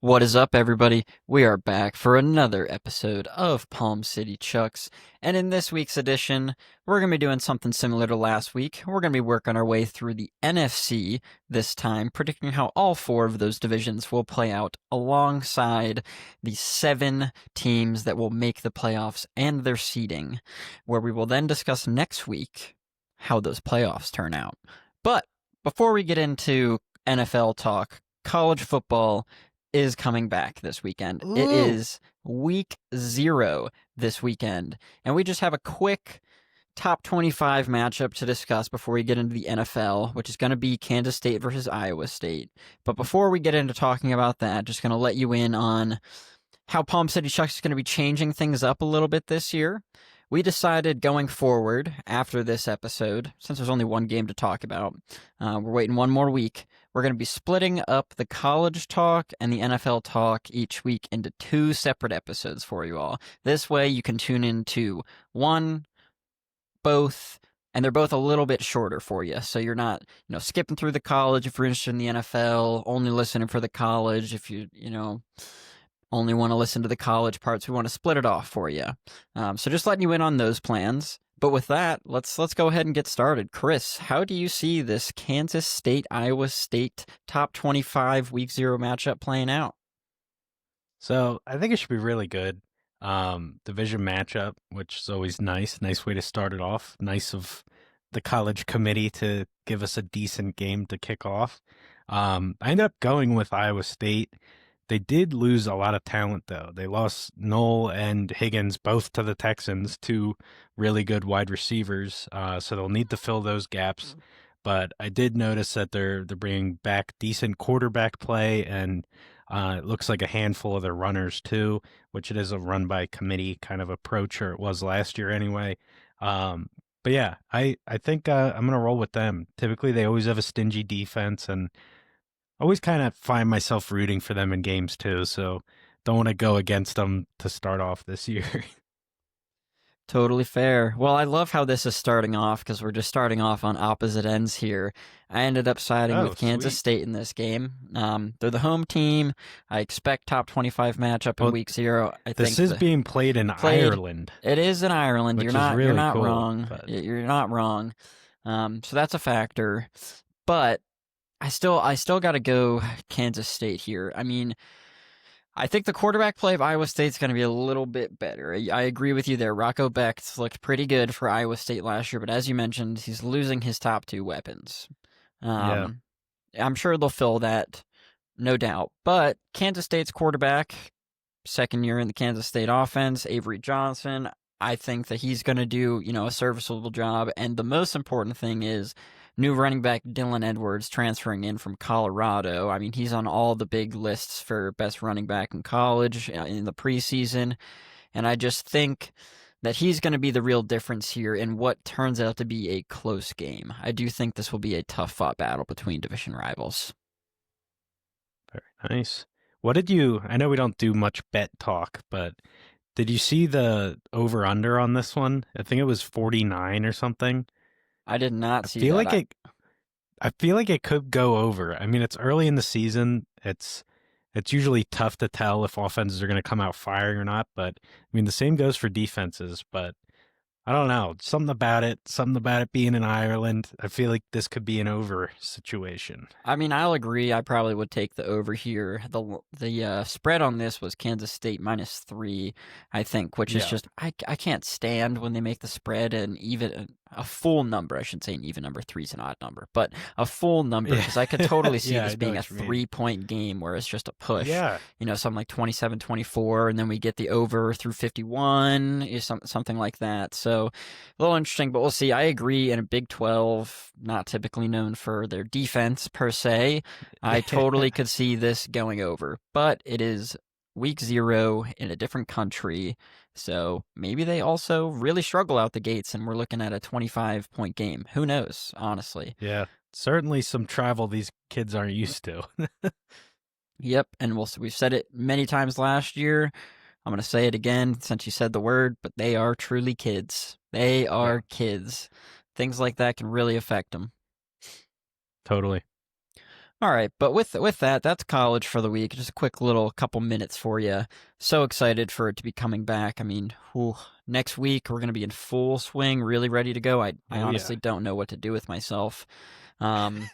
What is up, everybody? We are back for another episode of Palm City Chucks, and in this week's edition, we're going to be doing something similar to last week. We're going to be working our way through the NFC this time, predicting how all four of those divisions will play out alongside the 7 teams that will make the playoffs and their seeding, where we will then discuss next week how those playoffs turn out. But before we get into NFL talk, college football is coming back this weekend. It Ooh. is week 0 this weekend. And we just have a quick top 25 matchup to discuss before we get into the NFL, which is going to be Kansas State versus Iowa State. But before we get into talking about that, just going to let you in on how Palm City Chucks is going to be changing things up a little bit this year. We decided going forward after this episode, since there's only one game to talk about, we're waiting one more week. We're going to be splitting up the college talk and the NFL talk each week into 2 separate episodes for you all. This way you can tune into one, both, and they're both a little bit shorter for you. So you're not, skipping through the college if you're interested in the NFL, only listening for the college if you only want to listen to the college parts. We want to split it off for you. So just letting you in on those plans. But with that, let's go ahead and get started. Chris, how do you see this Kansas State Iowa State top 25 week 0 matchup playing out? So I think it should be really good. Division matchup, which is always nice. Nice way to start it off. Nice of the college committee to give us a decent game to kick off. I ended up going with Iowa State. They did lose a lot of talent, though. They lost Knoll and Higgins both to the Texans, two really good wide receivers. So they'll need to fill those gaps. But I did notice that they're bringing back decent quarterback play, and it looks like a handful of their runners too, which it is a run by committee kind of approach, or it was last year anyway. But yeah, I think I'm gonna roll with them. Typically, they always have a stingy defense, and I always kind of find myself rooting for them in games too. So don't want to go against them to start off this year. Totally fair. Well, I love how this is starting off because we're just starting off on opposite ends here. I ended up siding Oh, with Kansas sweet. State in this game. They're the home team. I expect top 25 matchup in Well, week 0. I this think is the being played in played. Ireland, It is in Ireland. You're which is not. You're really not cool. wrong. But You're not wrong. So that's a factor. But I still got to go Kansas State here. I mean, I think the quarterback play of Iowa State's going to be a little bit better. I agree with you there. Rocco Becht looked pretty good for Iowa State last year, but as you mentioned, he's losing his top 2 weapons. yeah, Um, I'm sure they'll fill that, no doubt. But Kansas State's quarterback, second year in the Kansas State offense, Avery Johnson, I think that he's going to do, a serviceable job. And the most important thing is new running back Dylan Edwards transferring in from Colorado. I mean, he's on all the big lists for best running back in college in the preseason. And I just think that he's going to be the real difference here in what turns out to be a close game. I do think this will be a tough fought battle between division rivals. very nice. What did you? I know we don't do much bet talk, but did you see the over under on this one? I think it was 49 or something. I did not I see feel that. like it I feel like it could go over. I mean, it's early in the season. It's usually tough to tell if offenses are going to come out firing or not, but I mean, the same goes for defenses, but I don't know. Something about it being in Ireland. I feel like this could be an over situation. I mean, I'll agree. I probably would take the over here. The spread on this was Kansas State -3, I think, which is Yeah. just I can't stand when they make the spread and even a full number. I shouldn't say an even number. Three's an odd number, but a full number Yeah. because I could totally see Yeah, this I know being a what you mean. 3-point game where it's just a push. Yeah. Something like 27-24, and then we get the over through 51, something like that. So a little interesting, but we'll see. I agree. In a Big 12, not typically known for their defense per se, I totally could see this going over. But it is week 0 in a different country, so maybe they also really struggle out the gates, and we're looking at a 25-point game. Who knows, honestly. Yeah. Certainly some travel these kids aren't used to. Yep, and we've said it many times last year. I'm going to say it again since you said the word, but they are truly kids. They Yeah, are kids. Things like that can really affect them. totally. All right, but with that, that's college for the week. Just a quick little couple minutes for you. So excited for it to be coming back. I mean, whew, next week we're gonna be in full swing, really ready to go. I Oh yeah. honestly don't know what to do with myself. Um,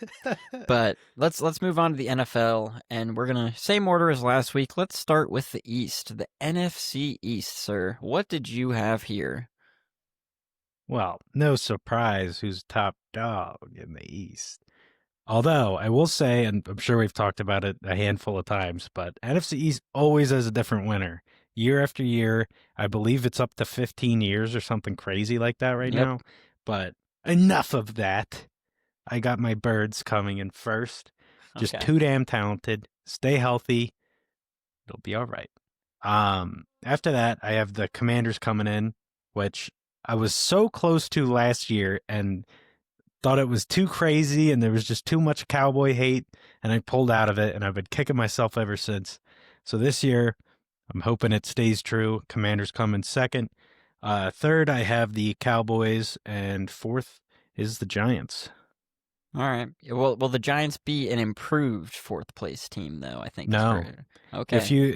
but let's move on to the NFL, and we're gonna same order as last week. Let's start with the East, the NFC East, sir. What did you have here? Well, no surprise who's top dog in the East. Although I will say, and I'm sure we've talked about it a handful of times, but NFC East always has a different winner. Year after year, I believe it's up to 15 years or something crazy like that right Yep. now. But enough of that. I got my birds coming in first. Just Okay. too damn talented. Stay healthy. It'll be all right. After that, I have the Commanders coming in, which I was so close to last year and thought it was too crazy and there was just too much cowboy hate, and I pulled out of it, and I've been kicking myself ever since. So this year, I'm hoping it stays true. Commanders come in second. Third, I have the Cowboys, and fourth is the Giants. All right. Will the Giants be an improved fourth place team though? I think is No, where. if Okay. you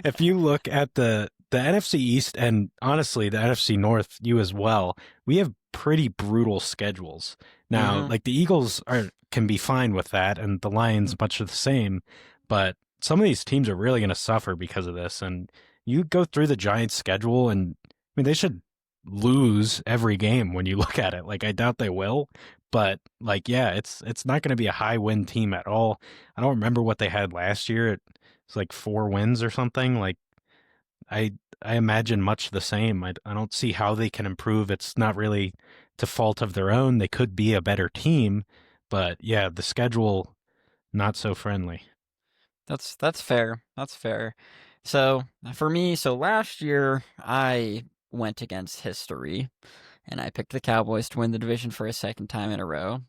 if you look at the NFC East and honestly the NFC North, you as well, we have pretty brutal schedules. Now, Mm-hmm. like the Eagles are can be fine with that, and the Lions much of the same, but some of these teams are really going to suffer because of this. And you go through the Giants' schedule, and I mean they should lose every game when you look at it. Like I doubt they will, but like yeah, it's not going to be a high win team at all. I don't remember what they had last year. It's like 4 wins or something. Like I I imagine much the same. I don't see how they can improve. It's not really to fault of their own. They could be a better team, but yeah, the schedule not so friendly. That's fair. That's fair. So for me, so last year I went against history and I picked the Cowboys to win the division for a second time in a row.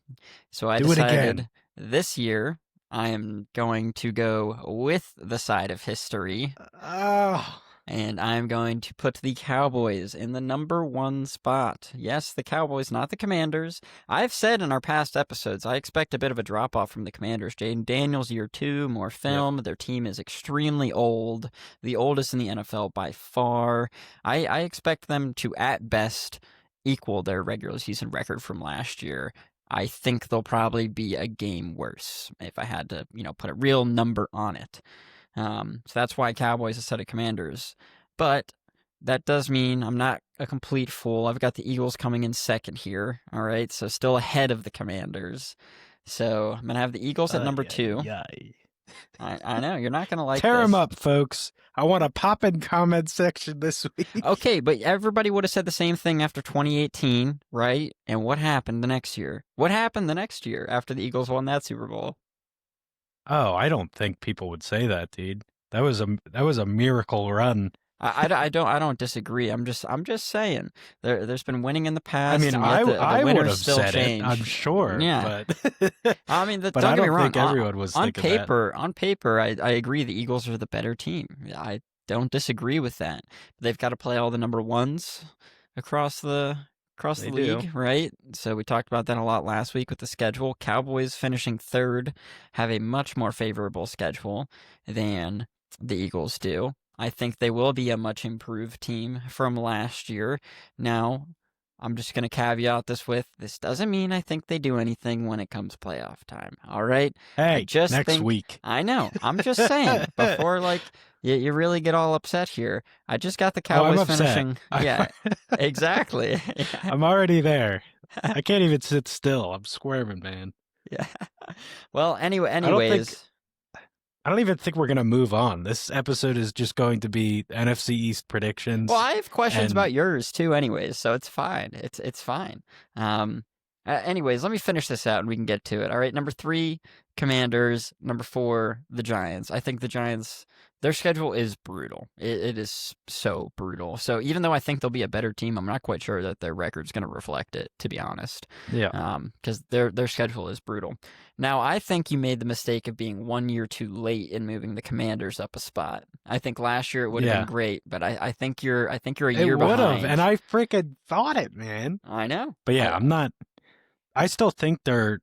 So I Do it again. decided this year I am going to go with the side of history Oh, and I'm going to put the Cowboys in the number one spot. Yes, the Cowboys, not the Commanders. I've said in our past episodes, I expect a bit of a drop off from the Commanders. Jaden Daniels, year two, more yep. film. Their team is extremely old, the oldest in the NFL by far. I expect them to, at best, equal their regular season record from last year. I think they'll probably be a game worse if I had to, put a real number on it. So that's why Cowboys instead of Commanders. But that does mean I'm not a complete fool. I've got the Eagles coming in second here. All right, so still ahead of the Commanders. So I'm gonna have the Eagles at Ay, number ay, two. ay. I know you're not gonna like Tear them this. up, folks. I want a pop in comment section this week. Okay, but everybody would have said the same thing after 2018, right? And what happened the next year? What happened the next year after the Eagles won that Super Bowl? Oh, I don't think people would say that, dude. That was a miracle run. I don't disagree. I'm just saying there's been winning in the I past, mean, and I yet the I would winners have still said it, I'm change. sure, Yeah, but I mean, but don't I get me don't wrong. think everyone was On thinking that. paper, I agree the Eagles are the better team. I don't disagree with that. They've got to play all the number ones across the across the They do. league, right? So we talked about that a lot last week with the schedule. Cowboys finishing third have a much more favorable schedule than the Eagles do. I think they will be a much improved team from last year. Now, I'm just going to caveat this with this doesn't mean I think they do anything when it comes playoff time. All right. I Hey, just next think, week. I know. I'm just saying before, like, you really get all upset here. I just got the Oh, I'm Cowboys upset. finishing. Yeah, exactly. I'm already there. I can't even sit still. I'm squirming, man. Yeah. Well, I don't think anyways, I don't even think we're gonna move on. This episode is just going to be NFC East well, predictions, I have questions and about yours too, anyways, so it's fine. It's fine. Um, anyways, let me finish this out and we can get to it. All right, number three, Commanders. Number four, the Giants. I think the Giants, their schedule is brutal. It is so brutal. So even though I think they'll be a better team, I'm not quite sure that their record's going to reflect it, to be honest. yeah, Because their schedule is brutal. Now, I think you made the mistake of being 1 year too late in moving the Commanders up a spot. I think last year it would have been yeah, great, but I think you're a it year would have, and behind. I freaking thought it, man. I know. But yeah, I I'm not. I still think they're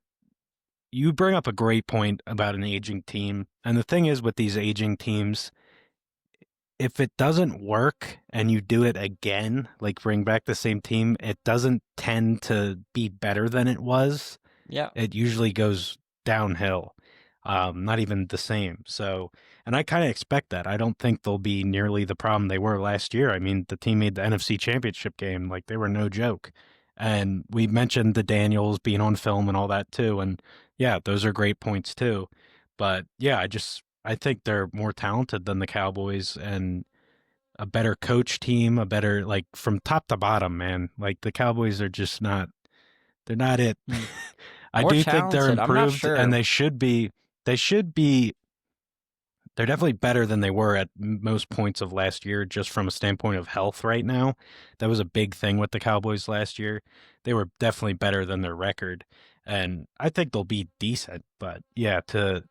you bring up a great point about an aging team. And the thing is with these aging teams, if it doesn't work and you do it again, like bring back the same team, it doesn't tend to be better than it was. Yeah. It usually goes downhill, not even the same. So, and I kind of expect that. I don't think they'll be nearly the problem they were last year. I mean, the team made the NFC Championship game, like they were no joke. And we mentioned the Daniels being on film and all that too. And yeah, those are great points too. But yeah, I think they're more talented than the Cowboys and a better coach team, a better like from top to bottom, man. Like the Cowboys are just not they're not it. Hmm. I More do think they're talented. I'm not improved and sure. they should be they're definitely better than they were at most points of last year just from a standpoint of health right now. That was a big thing with the Cowboys last year. They were definitely better than their record and I think they'll be decent, but yeah, to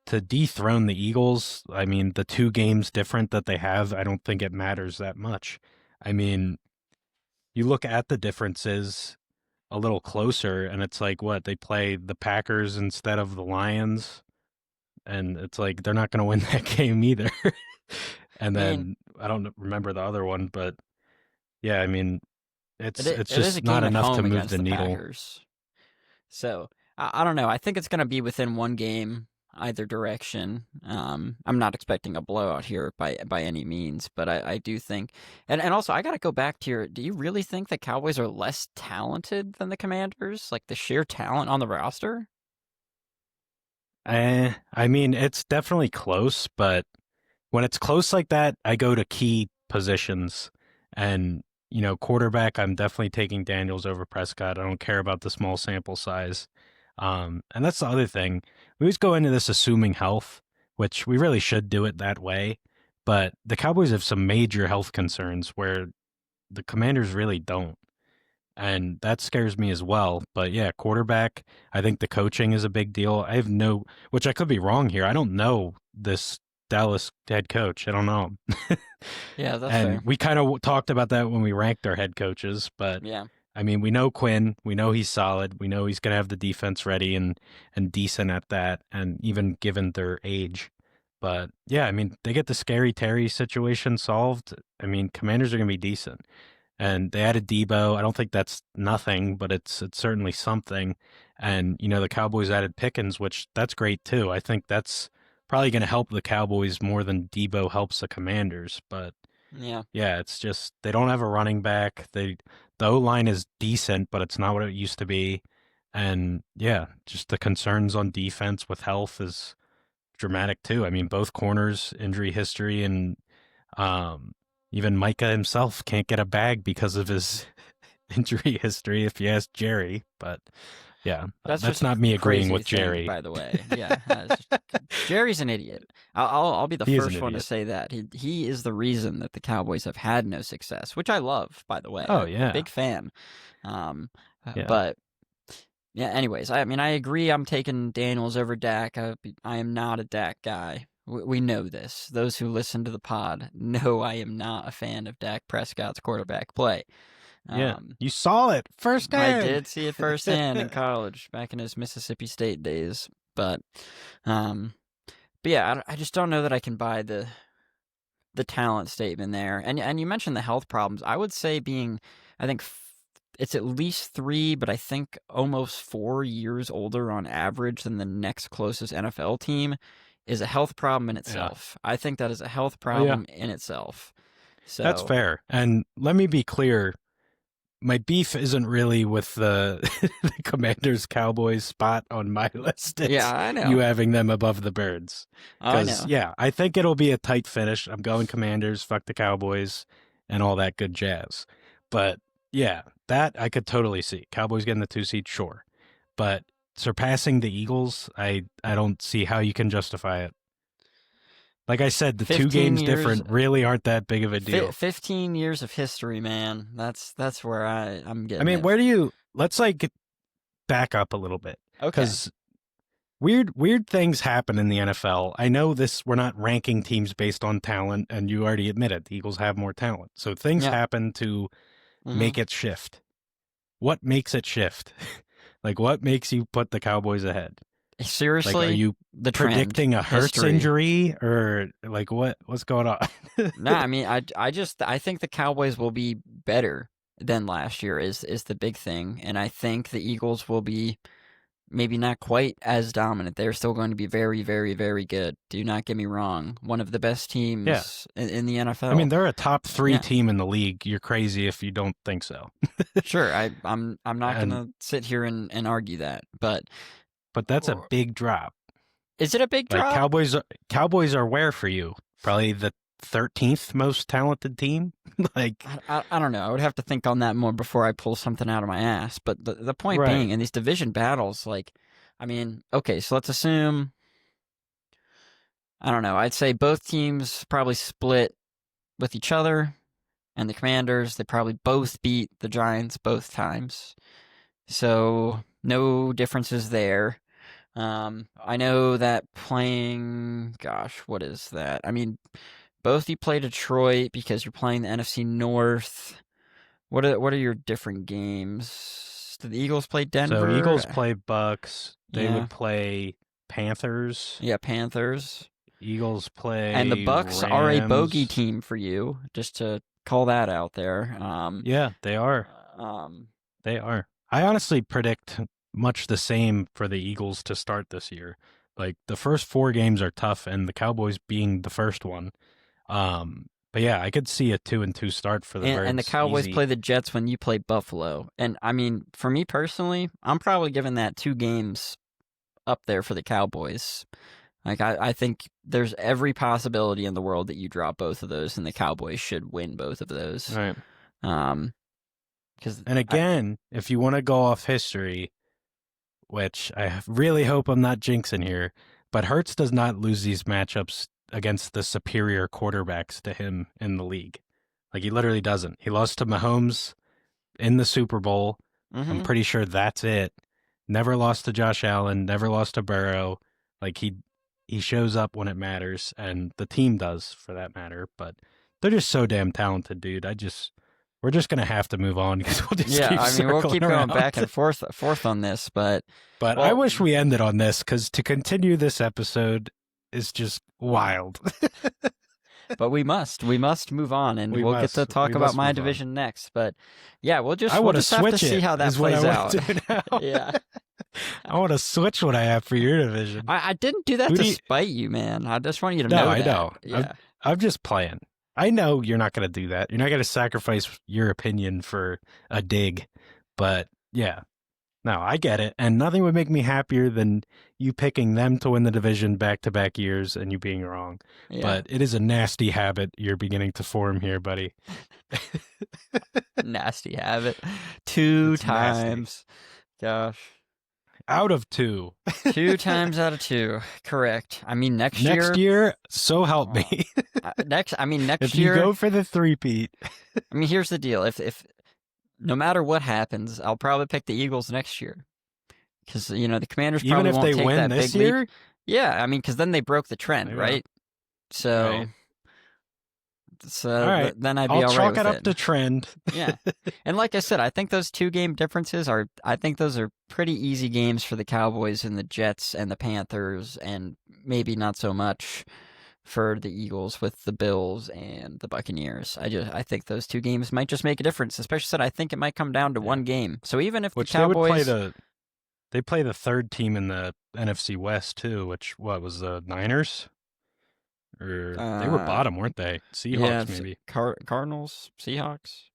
dethrone the Eagles, I mean, the two games different that they have, I don't think it matters that much. I mean, you look at the differences a little closer, and it's like, what, they play the Packers instead of the Lions, and it's like they're not going to win that game either. And I mean, then I don't remember the other one, but yeah, I mean, it's it is a just not game at enough to home move against the the needle. Packers. So I don't know. I think it's going to be within one game either direction. I'm not expecting a blowout here by any means, but I do think, and also I got to go back to your. Do you really think the Cowboys are less talented than the Commanders? Like the sheer talent on the roster? I mean, it's definitely close, but when it's close like that, I go to key positions. And, quarterback, I'm definitely taking Daniels over Prescott. I don't care about the small sample size. And that's the other thing. We always go into this assuming health, which we really should do it that way. But the Cowboys have some major health concerns where the Commanders really don't. And that scares me as well. But yeah, quarterback, I think the coaching is a big deal. Which I could be wrong here. I don't know this Dallas head coach. I don't know. Yeah, that's And fair. we kind of talked about that when we ranked our head coaches. But Yeah, I mean, we know Quinn. We know he's solid. We know he's going to have the defense ready and decent at that. And even given their age. But yeah, I mean, they get the scary Terry situation solved. I mean, Commanders are going to be decent and they added Debo. I don't think that's nothing, but it's certainly something. And the Cowboys added Pickens, which that's great too. I think that's probably going to help the Cowboys more than Debo helps the Commanders. But yeah. yeah, it's just they don't have a running back. The O line is decent, but it's not what it used to be. And yeah, just the concerns on defense with health is dramatic too. I mean, both corners injury history and um, even Micah himself can't get a bag because of his injury history, if you ask Jerry. But yeah, That's that's just a not me agreeing crazy with thing, Jerry. by the way. Yeah, Jerry's an idiot. I'll be the He is an first one to idiot. say that he is the reason that the Cowboys have had no success, which I love, by the way. Oh, I'm a yeah. big fan. Um, Yeah. but yeah. Anyways, I mean, I agree. I'm taking Daniels over Dak. I am not a Dak guy. We know this. Those who listen to the pod know I am not a fan of Dak Prescott's quarterback play. Yeah. Um, You saw it I firsthand. did see it firsthand in college back in his Mississippi State days, but um, but yeah, I just don't know that I can buy the talent statement there. And you mentioned the health problems. I would say I think it's at least 3, but I think almost 4 years older on average than the next closest NFL team is a health problem in Yeah. itself. I think that is a health Oh, yeah. problem in itself. That's So fair. And let me be clear. My beef isn't really with the, the Commanders Cowboys spot on my list. yeah, It's I you know, having them above the Birds. I Because, know. yeah, I think it'll be a tight finish. I'm going Commanders, fuck the Cowboys, and all that good jazz. But, yeah, that I could totally see. Cowboys getting the 2 seed, sure. But surpassing the Eagles, I don't see how you can justify it. Like I said, the two 15 games years different really aren't that big of a deal. 15 years of history, man. That's where I'm I getting mean, it. let's like back up a little bit Okay. because weird things happen in the NFL. I know this we're not ranking teams based on talent and you already admitted the Eagles have more talent. So things Yeah. happen to Mhm. make it shift. What makes it shift? Like what makes you put the Cowboys ahead? Like, are Seriously, you the trend, predicting a Hurts history. injury or like what's going on? No, I mean, I think the Cowboys will be better than last year is the big thing, and I think the Eagles will be maybe not quite as dominant. They're still going to be very, very, very good. Do not get me wrong. One of the best Yeah. teams in the I mean, NFL. they're a top 3 Yeah, team in the league. You're crazy if you don't think so. sure. I'm not And gonna sit here and argue that, but but that's a big drop. is it a big Like drop? Cowboys are where for you? Probably the 13th most talented team. Like I don't know. I would have to think on that more before I pull something out of my ass. But the point being, right. in these division battles, like, I mean, okay, so let's assume, I don't know, I'd say both teams probably split with each other, and the Commanders, they probably both beat the Giants both times. So no differences there. I know that playing, gosh, what is that? I mean, both you play Detroit because you're playing the NFC North. What are your different games? Do the Eagles play So Denver? Eagles play Bucks. They Yeah, would play Panthers. yeah, Panthers. Eagles And the play Bucks are a bogey Rams. team for you, just to call that out there. Yeah, they are. Um, They are. I honestly predict much the same for the Eagles to start this year. Like the first 4 games are tough, and the Cowboys being the first one. But yeah, I could see a 2-2 start for the and the Birds. Cowboys Easy. play the Jets when you play Buffalo. And I mean, for me personally, I'm probably giving that 2 games up there for the Cowboys. Like I think there's every possibility in the world that you drop both of those, and the Cowboys should win both of those. All right. Um, because And again, if you want to go off history, which I really hope I'm not jinxing here, but Hurts does not lose these matchups against the superior quarterbacks to him in the league. Like he literally doesn't. He lost to Mahomes in the Super Bowl. I'm hmm pretty sure that's it. Never lost to Josh Allen, never lost to Burrow. Like he shows up when it matters, and the team does for that matter, but they're just so damn talented, dude. We're just gonna have to move on because we'll just yeah, keep I mean we'll circling keep going around. back and forth on this, but But I well, wish we ended on this because to continue this episode is just wild. we must move on, and we we'll get to must talk we about must my move on. division next. But yeah, I we'll want to just have to switch see it. how that Is what I plays want out. to do now. Yeah. I want to switch what I have for your division. I didn't do that Who to do you? spite you, man. I just want you to No, know I that. know. Yeah. I'm just playing. I know you're not going to do that. You're not going to sacrifice your opinion for a dig. But yeah, no, I get it. And nothing would make me happier than you picking them to win the division back-to-back years and you being wrong. Yeah. But it is a nasty habit you're beginning to form here, buddy. Nasty habit. 2 It's nasty. times. Gosh. Out of 2. 2 times out of 2. Correct. I mean, next year, so help me. next If year, you go for the three-peat. I mean, here's the deal. If no matter what happens, I'll probably pick the Eagles next year. Because, the Commanders Even probably if won't they take win that this big leap. year? Yeah, I mean, because then they broke the trend, They will. right? So, Right. so All right. then I'd be I'll all right chalk with it up it. to trend. Yeah. And like I said, I think those 2 game differences I think those are pretty easy games for the Cowboys and the Jets and the Panthers, and maybe not so much for the Eagles with the Bills and the Buccaneers. I think those 2 games might just make a difference. Especially said, I think it might come down to Yeah. 1 game. So even if Which the Cowboys, they play the third team in the NFC West too, which was the Niners? Or they were bottom, weren't they? Seahawks maybe. Cardinals, Seahawks,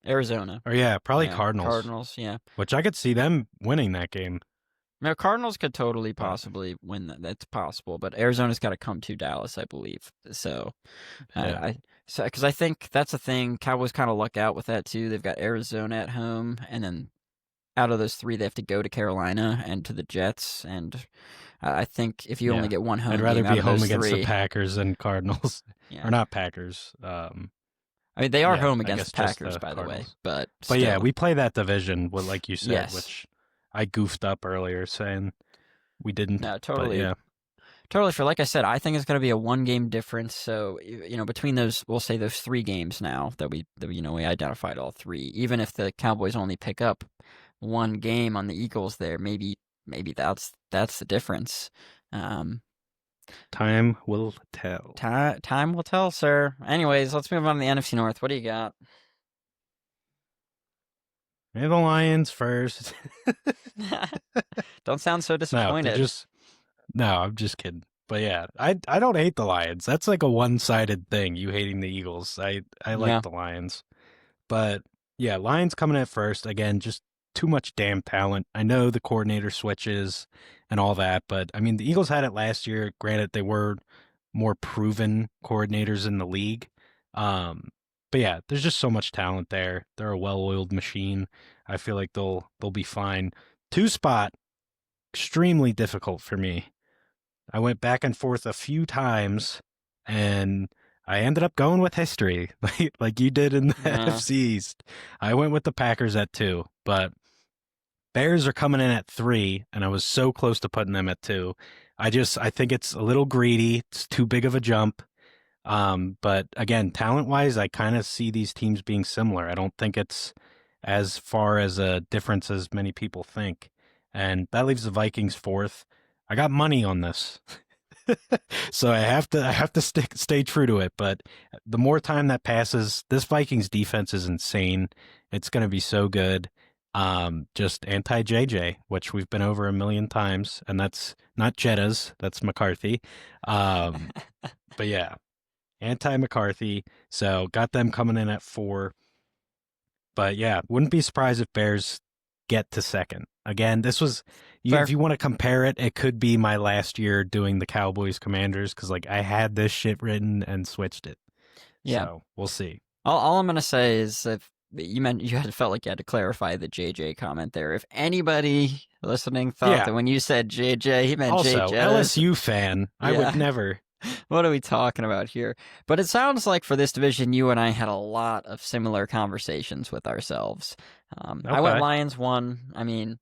Arizona. Or yeah, probably Yeah, Cardinals. Cardinals, yeah. Which I could see them winning that game. No, Cardinals could totally possibly win that. That's possible, but Arizona's got to come to Dallas, I believe. So, Yeah. because I think that's the thing. Cowboys kind of luck out with that too. They've got Arizona at home, and then out of those 3, they have to go to Carolina and to the Jets. And I think if you only get one home I'd rather game out be of home those against 3, the Packers than Cardinals. yeah. Or not Packers. I mean, they are yeah, home I against guess the just Packers, the by the way. Cardinals. But yeah, still. we play that division, like you said, Yes. which I goofed up earlier saying we didn't. No, totally. But yeah. Totally fair. Like I said, I think it's going to be a 1 game difference. So, between those, we'll say those 3 games now that we identified all 3. Even if the Cowboys only pick up 1 game on the Eagles there, maybe maybe that's the difference. Um, Time will tell. time will tell, sir. Anyways, let's move on to the NFC North. What do you got? Maybe the Lions first. Don't sound so No, they're disappointed. just no. I'm just kidding. But yeah, I don't hate the Lions. That's like a one-sided thing. You hating the Eagles. I like Yeah, the Lions. But yeah, Lions coming at first. Again, just too much damn talent. I know the coordinator switches and all that, but I mean, the Eagles had it last year. Granted, they were more proven coordinators in the league. Um, but yeah, there's just so much talent there. They're a well-oiled machine. I feel like they'll be fine. Two spot, extremely difficult for me. I went back and forth a few times, and I ended up going with history, like you did in the yeah. NFC East. I went with the Packers at 2, but Bears are coming in at 3, and I was so close to putting them at 2. I think it's a little greedy. It's too big of a jump. But again, talent wise, I kind of see these teams being similar. I don't think it's as far as a difference as many people think. And that leaves the Vikings fourth. I got money on this. So I have to stay true to it, but the more time that passes, this Vikings defense is insane. It's going to be so good. Just anti JJ, which we've been over a million times, and that's not Jetta's, that's McCarthy. Um, but yeah, anti McCarthy. So got them coming in at 4. But yeah, wouldn't be surprised if Bears get to second. Again, this was Fair. if you want to compare it, it could be my last year doing the Cowboys Commanders because like I had this shit written and switched it. Yeah. So we'll see. All I'm gonna say is if you had felt like you had to clarify the JJ comment there. If anybody listening thought Yeah. that when you said JJ, he meant Jay Also, Jettas, LSU fan. I would yeah. never. What are we talking about here? But it sounds like for this division, you and I had a lot of similar conversations with ourselves. I went Okay. Lions one. I mean,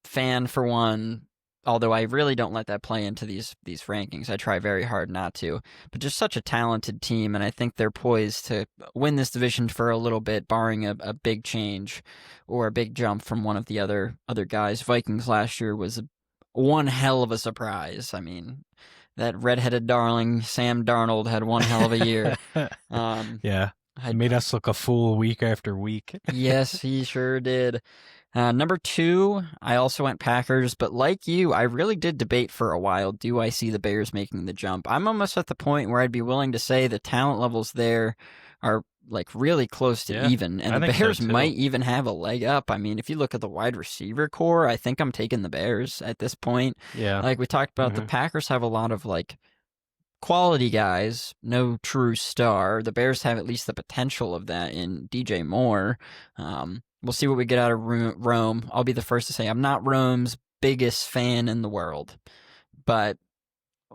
fan for one. Although I really don't let that play into these rankings, I try very hard not to. But just such a talented team, and I think they're poised to win this division for a little bit, barring a big change or a big jump from one of the other guys. Vikings last year was one hell of a surprise. I mean, that redheaded darling Sam Darnold had one hell of a year. Um, Yeah. I, Made us look a fool week after week. yes, he sure did. Number 2, I also went Packers, but like you, I really did debate for a while. Do I see the Bears making the jump? I'm almost at the point where I'd be willing to say the talent levels there are like really close to Yeah, even, and I the think so Bears too. might even have a leg up. I mean, if you look at the wide receiver core, I think I'm taking the Bears at this point. Yeah. Like we talked about, the Hmm. Packers have a lot of like quality guys, no true star. The Bears have at least the potential of that in DJ Moore. We'll see what we get out of Rome. I'll be the first to say I'm not Rome's biggest fan in the world, but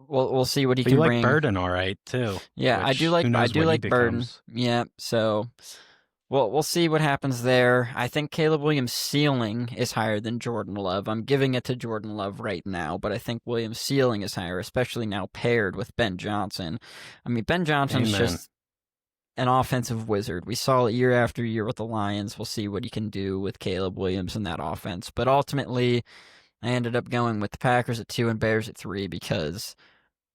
we'll see what he But you can like bring. Burden all right too, Yeah, which who I knows do what he like Burden. becomes. Yeah, so we'll see what happens there. I think Caleb Williams' ceiling is higher than Jordan Love. I'm giving it to Jordan Love right now, but I think Williams' ceiling is higher, especially now paired with Ben Johnson. I mean, Ben Johnson's Amen. just an offensive wizard. We saw it year after year with the Lions. We'll see what he can do with Caleb Williams in that offense. But ultimately, I ended up going with the Packers at 2 and Bears at 3 because,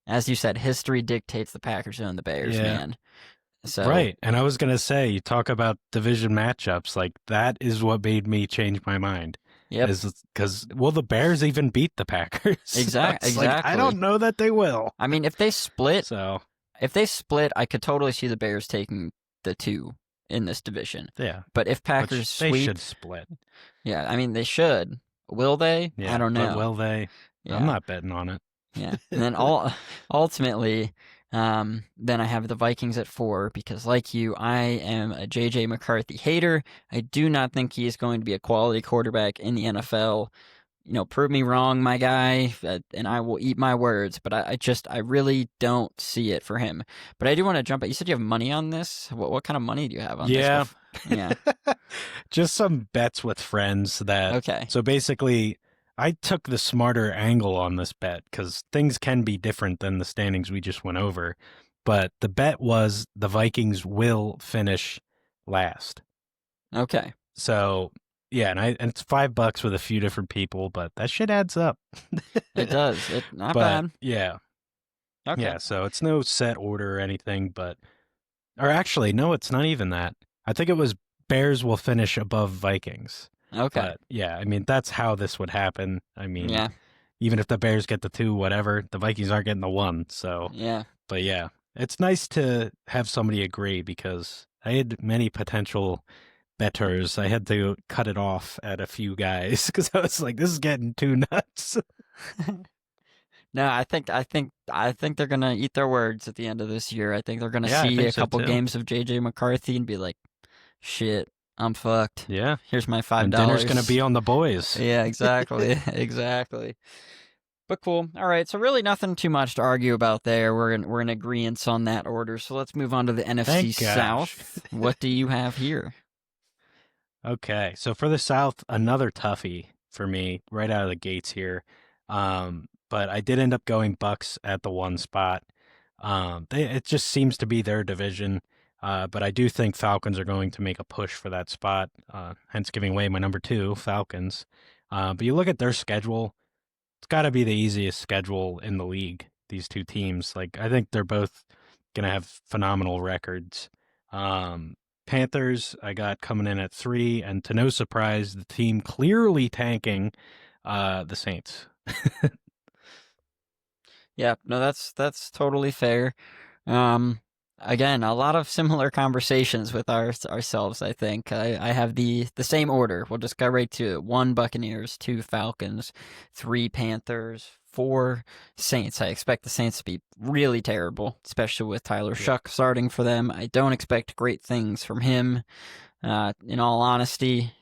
as you said, history dictates the Packers own the Bears, Yeah. man. So, Right. And I was going to say, you talk about division matchups, like that is what made me change my mind. yep, Is because will the Bears even beat the Packers? I was like, I exactly. don't know that they will. I mean, So, if they split, I could totally see the Bears taking the 2 in this division. yeah, But if Packers which they sweep, should split. yeah, I mean they should. Will they? I Yeah, don't but know. will they? I'm Yeah. not betting on it. Yeah, and then ultimately, then I have the Vikings at 4 because, like you, I am a JJ McCarthy hater. I do not think he is going to be a quality quarterback in the NFL. You know, prove me wrong, my guy, and I will eat my words. But I really don't see it for him. But I do want to jump. You said you have money on this. What kind of money do you have on this? Yeah. Yeah. Just some bets with friends that Okay. so basically I took the smarter angle on this bet because things can be different than the standings we just went over. But the bet was the Vikings will finish last. Okay. So Yeah, and it's $5 with a few different people, but that shit adds up. It does. It not But bad. yeah, Okay. yeah. So it's no set order or anything, but or actually, no, it's not even that. I think it was Bears will finish above Vikings. Okay. But yeah, I mean that's how this would happen. I mean, Yeah. even if the Bears get the two, whatever, the Vikings aren't getting the one. So, Yeah. but yeah, it's nice to have somebody agree because I had many potential betters. I had to cut it off at a few guys because I was like, this is getting too nuts. No, I think they're gonna eat their words at the end of this year. I think they're gonna Yeah, I see think a so couple too. games of JJ McCarthy and be like, "Shit, I'm fucked. Yeah. Here's my five And dinner's going to dollars." be on the boys. Yeah, exactly, exactly. But cool. All right, so really nothing too much to argue about there. We're in agreement on that order. So let's move on to the NFC Thank gosh. South. What do you have here? Okay. So for the South, another toughie for me right out of the gates here. But I did end up going Bucks at the one spot. It just seems to be their division. But I do think Falcons are going to make a push for that spot, hence giving away my number two, Falcons. But you look at their schedule, it's got to be the easiest schedule in the league, these two teams. Like, I think they're both going to have phenomenal records. Um, Panthers, I got coming in at 3, and to no surprise, the team clearly tanking the Saints. Yeah, no, that's totally fair. Um, Again, a lot of similar conversations with ourselves. I think I have the same order. We'll just go right to it. 1 Buccaneers, 2 Falcons, 3 Panthers, 4 Saints. I expect the Saints to be really terrible, especially with Tyler Yeah, Shuck starting for them. I don't expect great things from him. In all honesty,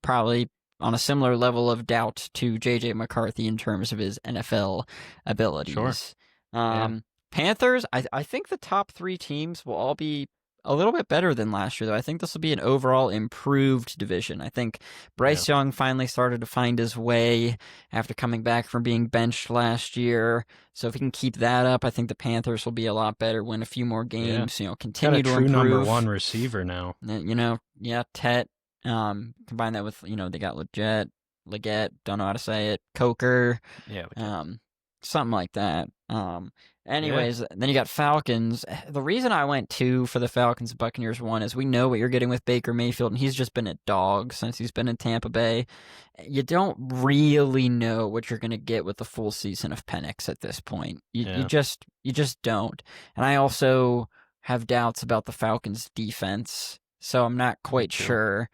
probably on a similar level of doubt to JJ McCarthy in terms of his NFL sure. abilities. Yeah, Panthers, I think the top 3 teams will all be a little bit better than last year, though. I think this will be an overall improved division. I think yeah, Bryce Young finally started to find his way after coming back from being benched last year. So if he can keep that up, I think the Panthers will be a lot better, win a few more yeah. games, Got a continue to true number improve. one receiver now. Yeah, Tet. Combine that with they got Leggett, don't know how to say it, Coker, Yeah, we get. um, something like that. Yeah, Anyways, then you got Falcons. The reason I went 2 for the Falcons and Buccaneers, one is we know what you're getting with Baker Mayfield, and he's just been a dog since he's been in Tampa Bay. You don't really know what you're gonna get with the full season of Penix at this point. yeah. You just don't. And I also have doubts about the Falcons defense, so I'm not Me quite too. sure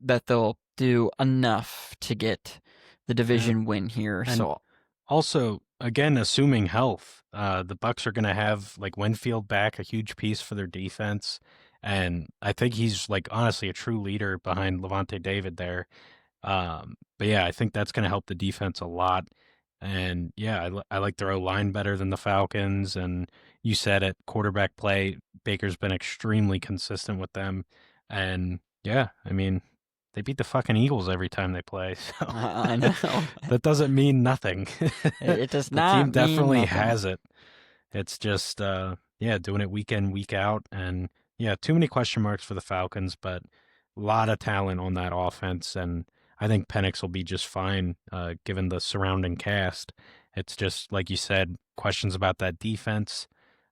that they'll do enough to get the Yeah, division win here. and So also, again, assuming health, the Bucks are going to have like Winfield back, a huge piece for their defense, and I think he's like honestly a true leader behind Levante David there. But yeah, I think that's going to help the defense a lot. And yeah, I like their O line better than the Falcons. And you said it, quarterback play. Baker's been extremely consistent with them. And yeah, I mean, they beat the fucking Eagles every time they play. So I know that doesn't mean nothing. it does The not team mean definitely nothing. has it. It's just yeah, doing it week in, week out. And yeah, too many question marks for the Falcons, but a lot of talent on that offense. And I think Penix will be just fine, given the surrounding cast. It's just like you said, questions about that defense.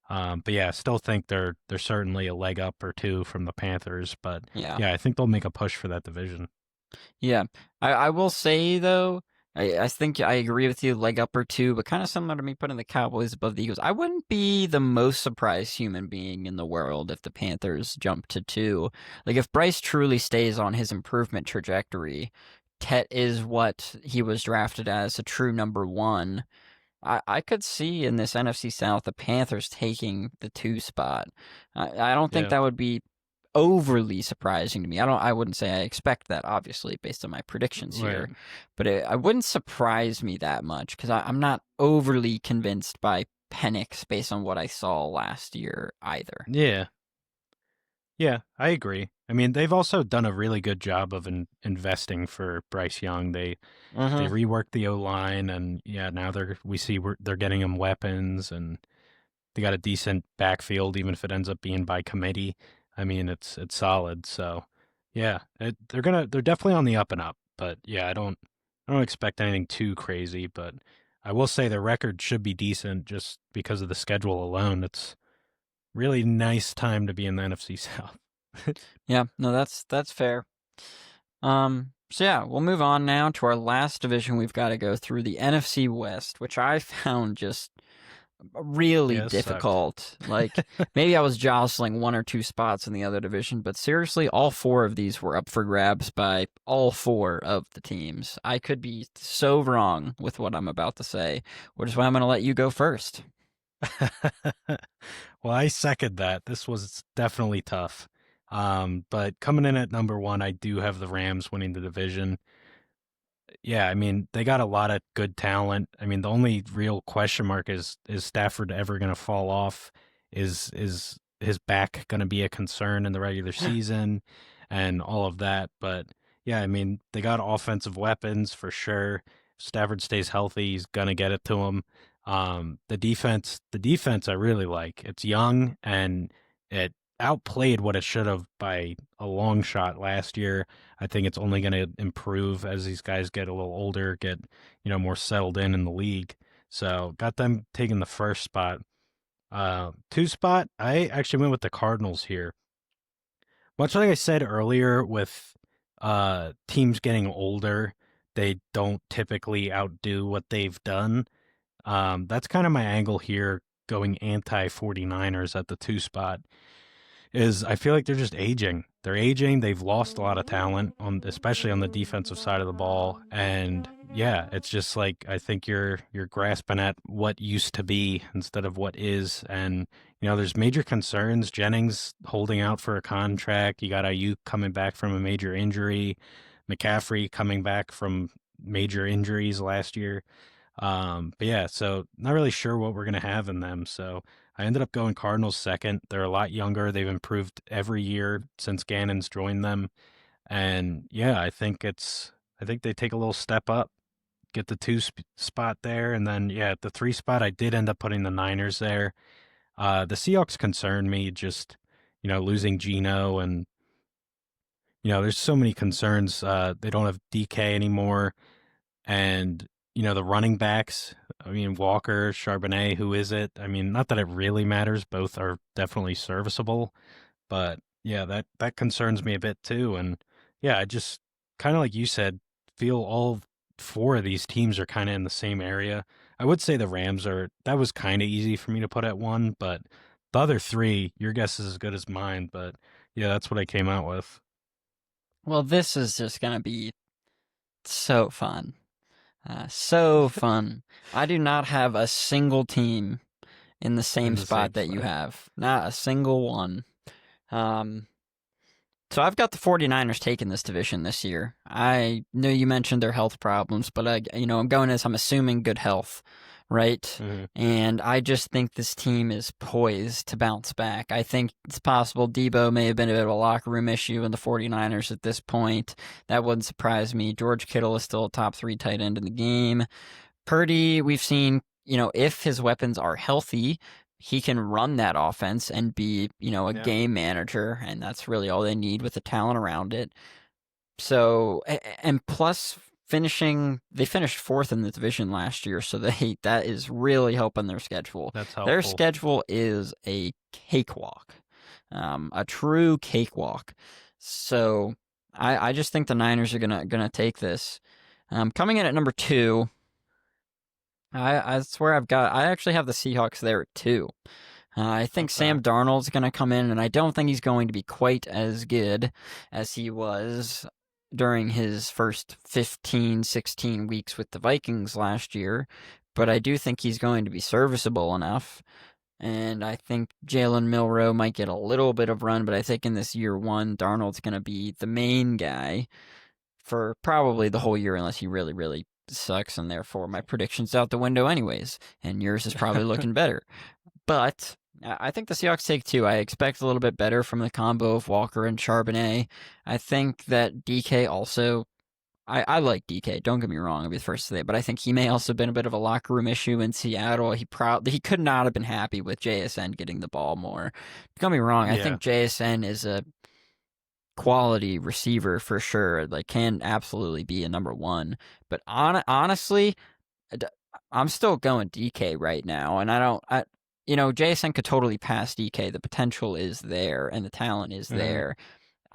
But yeah, I still think they're certainly a leg up or two from the Panthers. But Yeah. yeah, I think they'll make a push for that division. Yeah, I will say though, I think I agree with you, leg up or two, but kind of similar to me putting the Cowboys above the Eagles. I wouldn't be the most surprised human being in the world if the Panthers jump to 2. Like if Bryce truly stays on his improvement trajectory, Tet is what he was drafted as, a true number 1. I could see in this NFC South the Panthers taking the 2 spot. I don't think Yeah, that would be overly surprising to me. I wouldn't say I expect that, obviously, based on my predictions right. here, but I wouldn't surprise me that much because I'm not overly convinced by Penix based on what I saw last year either. Yeah, yeah, I agree. I mean, they've also done a really good job of investing for Bryce Young. They Mm-hmm. reworked the O line, and yeah, now they're getting him weapons, and they got a decent backfield, even if it ends up being by committee. I mean, it's solid. So Yeah, they're definitely on the up and up, but yeah, I don't expect anything too crazy, but I will say their record should be decent just because of the schedule alone. It's really nice time to be in the NFC South. Yeah, no, that's fair. So yeah, we'll move on now to our last division we've got to go through, the NFC West, which I found just really Yeah, it sucked. difficult. Like, maybe I was jostling one or two spots in the other division, but seriously, all four of these were up for grabs by all four of the teams. I could be so wrong with what I'm about to say, which is why I'm going to let you go first. Well, I second that. This was definitely tough. But coming in at number one, I do have the Rams winning the division. Yeah, I mean, they got a lot of good talent. I mean, the only real question mark is Stafford ever going to fall off? Is his back going to be a concern in the regular season and all of that? But yeah, I mean, they got offensive weapons for sure. If Stafford stays healthy, he's going to get it to him. The defense I really like. It's young and it outplayed what it should have by a long shot last year. I think it's only going to improve as these guys get a little older, get more settled in the league. So got them taking the first spot. Two spot, I actually went with the Cardinals here. Much like I said earlier, with teams getting older, they don't typically outdo what they've done. That's kind of my angle here, going anti 49ers at the two spot is I feel like they're just aging. They're aging. They've lost a lot of talent on, especially on the defensive side of the ball. And yeah, it's just like I think you're grasping at what used to be instead of what is. And there's major concerns. Jennings holding out for a contract. You got Ayuk coming back from a major injury. McCaffrey coming back from major injuries last year. But yeah, so not really sure what we're gonna have in them. So I ended up going Cardinals second. They're a lot younger. They've improved every year since Gannon's joined them. And yeah, I think they take a little step up, get the spot there, and then yeah, at the three spot, I did end up putting the Niners there. The Seahawks concern me just losing Geno and there's so many concerns. They don't have DK anymore. And, the running backs, I mean, Walker, Charbonnet, who is it? I mean, not that it really matters. Both are definitely serviceable. But yeah, that concerns me a bit too. And yeah, I just kind of like you said, feel all four of these teams are kind of in the same area. I would say the Rams that was kind of easy for me to put at one, but the other three, your guess is as good as mine. But yeah, that's what I came out with Well, this is just going to be so fun. So fun. I do not have a single team in the in same the spot same that you spot. have. Not a single one. Um, so I've got the 49ers taking this division this year. I know you mentioned their health problems, but I'm going as I'm assuming good health, right? Hmm. And I just think this team is poised to bounce back. I think it's possible Debo may have been a bit of a locker room issue in the 49ers at this point. That wouldn't surprise me. George Kittle is still a top 3 tight end in the game. Purdy, we've seen, if his weapons are healthy, he can run that offense and be, a Yeah, game manager, and that's really all they need with the talent around it. So, and plus they finished fourth in the division last year, so that is really helping their schedule. that's Their helpful. schedule is a cakewalk, a true cakewalk. So, I just think the Niners are gonna take this. Coming in at number two, I swear I actually have the Seahawks there at two. I think Okay. Sam Darnold's going to come in, and I don't think he's going to be quite as good as he was during his first 15, 16 weeks with the Vikings last year. But I do think he's going to be serviceable enough. And I think Jalen Milroe might get a little bit of run, but I think in this year one, Darnold's going to be the main guy for probably the whole year, unless he really, really sucks. And therefore, my prediction's out the window, anyways. And yours is probably looking better. But I think the Seahawks take two. I expect a little bit better from the combo of Walker and Charbonnet. I think that DK also. I like DK. Don't get me wrong. I'll be the first to say, but I think he may also have been a bit of a locker room issue in Seattle. He could not have been happy with JSN getting the ball more. Don't get me wrong. I Yeah. think JSN is a quality receiver for sure. Like, can absolutely be a number one. But honestly, I'm still going DK right now, and I don't. JSN could totally pass DK. The potential is there, and the talent is Hmm. there.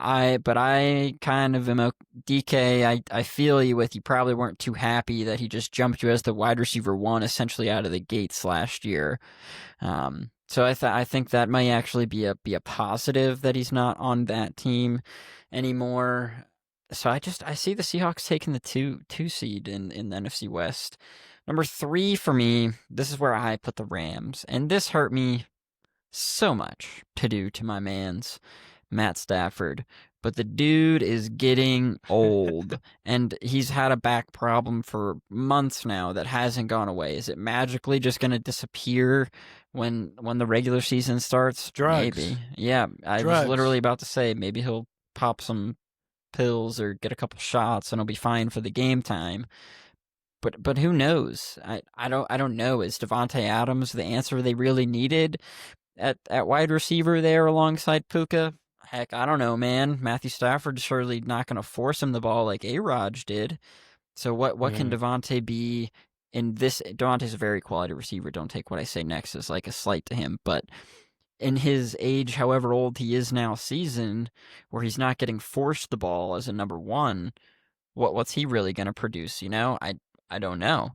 I kind of am a DK. I feel you with you. Probably weren't too happy that he just jumped you as the wide receiver one essentially out of the gates last year. So I think that might actually be a positive that he's not on that team anymore. So I see the Seahawks taking the two seed in the NFC West. Number three for me, this is where I put the Rams, and this hurt me so much to do to my man's Matt Stafford. But the dude is getting old, and he's had a back problem for months now that hasn't gone away. Is it magically just going to disappear when the regular season starts? Drugs. Maybe. Yeah, I was literally Drugs. about to say maybe he'll pop some pills or get a couple shots and he'll be fine for the game time. But who knows? I don't know. Is Devontae Adams the answer they really needed at wide receiver there alongside Puka? Heck, I don't know, man. Matthew Stafford's surely not going to force him the ball like A-Raj did. So what can Hmm. Devontae be in this? Devontae's a very quality receiver. Don't take what I say next as like a slight to him, but in his age, however old he is now, season where he's not getting forced the ball as a number one, what's he really going to produce? I don't know.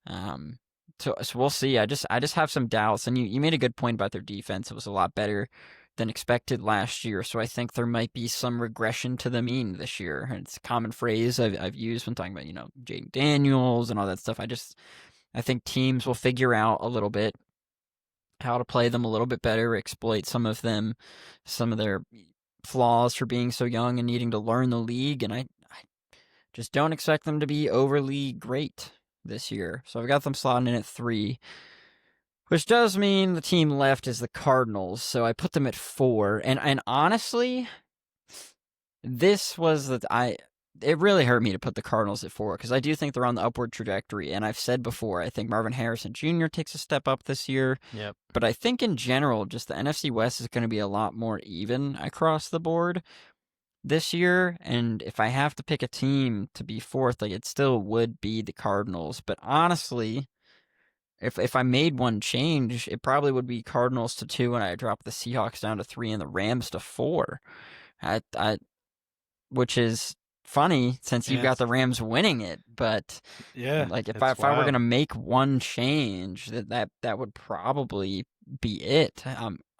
Um, so we'll see. I just have some doubts, and you made a good point about their defense. It was a lot better than expected last year, so I think there might be some regression to the mean this year. It's a common phrase I've used when talking about Jaden Daniels and all that stuff. I think teams will figure out a little bit how to play them a little bit better, exploit some of their flaws for being so young and needing to learn the league, and I just don't expect them to be overly great this year. So I've got them slotting in at three, which does mean the team left is the Cardinals. So I put them at four. And honestly, this was that I. It really hurt me to put the Cardinals at four because I do think they're on the upward trajectory. And I've said before, I think Marvin Harrison Jr. takes a step up this year. Yep. But I think in general, just the NFC West is going to be a lot more even across the board this year, and if I have to pick a team to be fourth, like it still would be the Cardinals. But honestly, if I made one change, it probably would be Cardinals to two, and I drop the Seahawks down to three and the Rams to four. I which is funny since you've Yeah. got the Rams winning it, but Yeah. like It's if I were wild. gonna make one change, that would probably be it.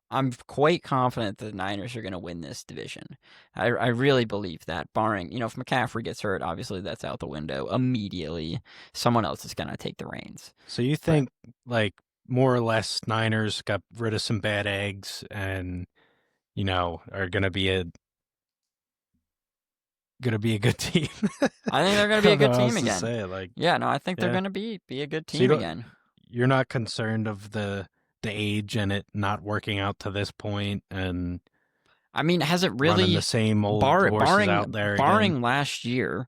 I'm quite confident that the Niners are gonna win this division. I really believe that. Barring if McCaffrey gets hurt, obviously that's out the window immediately. Someone else is gonna take the reins. So you But think like more or less Niners got rid of some bad eggs and are gonna be a good team. I think they're I gonna be a don't know good how team else to again. say it. Like, Yeah, no, I think they're yeah. gonna be a good So team again. you're not concerned of the age and it not working out to this point and I mean, has it running the really same old horses out there again. barring last year?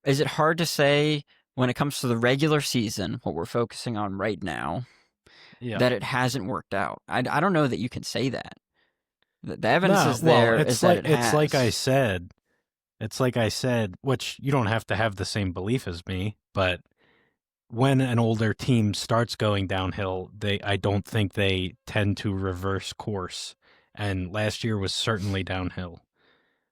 Is it hard to say when it comes to the regular season, what we're focusing on right now, Yeah. that it hasn't worked out? I don't know that you can say that. The evidence No, is well, there is that it it's like I has. said. It's like I said, which you don't have to have the same belief as me, but when an older team starts going downhill, I don't think they tend to reverse course. And last year was certainly downhill.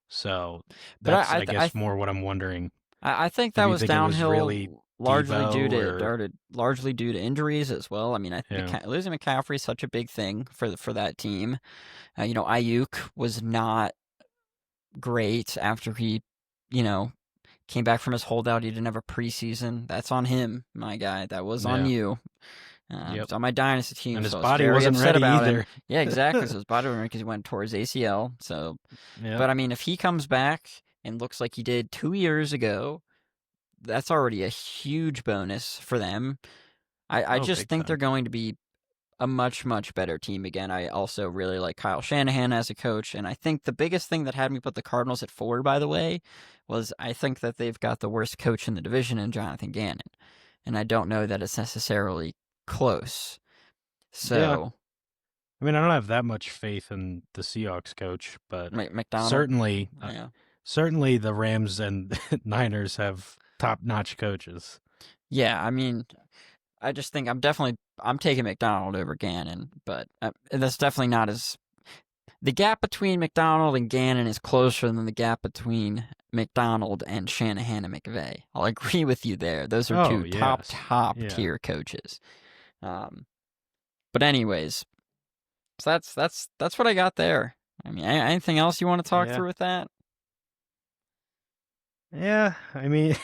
So But that's I guess more what I'm wondering. I think that If you was think it was really downhill largely due Debo to or largely due to injuries as well. I mean, yeah. losing McCaffrey is such a big thing for that team. Ayuk was not great after he, you know, came back from his holdout. He didn't have a preseason. That's on him, my guy. That was on Yeah. you. Yep. It's on my dynasty team, And his so I was body very wasn't upset ready about him. either. Yeah, exactly. So his body was because he went towards ACL. So, Yep. but I mean, if he comes back and looks like he did 2 years ago, that's already a huge bonus for them. I Oh, just big think they're time. going to be a much, much better team again. I also really like Kyle Shanahan as a coach. And I think the biggest thing that had me put the Cardinals at four, by the way, was I think that they've got the worst coach in the division in Jonathan Gannon. And I don't know that it's necessarily close. Yeah. So I mean, I don't have that much faith in the Seahawks coach, but McDonald. certainly, Yeah. certainly the Rams and Niners have top-notch coaches. Yeah, I mean, I just think I'm taking McDonald over Gannon, but that's definitely not as the gap between McDonald and Gannon is closer than the gap between McDonald and Shanahan and McVay. I'll agree with you there. Those are Oh, two yes. top Yeah. tier coaches. Um, but anyways, so that's what I got there. I mean, anything else you want to talk Yeah. through with that? Yeah, I mean,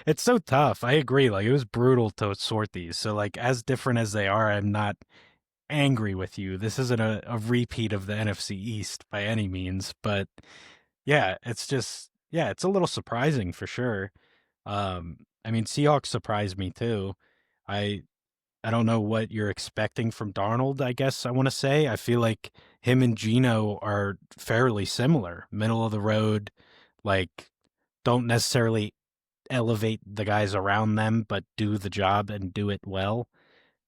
it's so tough. I agree. Like, it was brutal to sort these. So, like, as different as they are, I'm not angry with you. This isn't a repeat of the NFC East by any means, but yeah, it's just, yeah, it's a little surprising for sure. I mean, Seahawks surprised me too. I I don't know what you're expecting from Darnold, I guess I want to say. I feel like him and Gino are fairly similar, middle of the road, like don't necessarily elevate the guys around them, but do the job and do it well.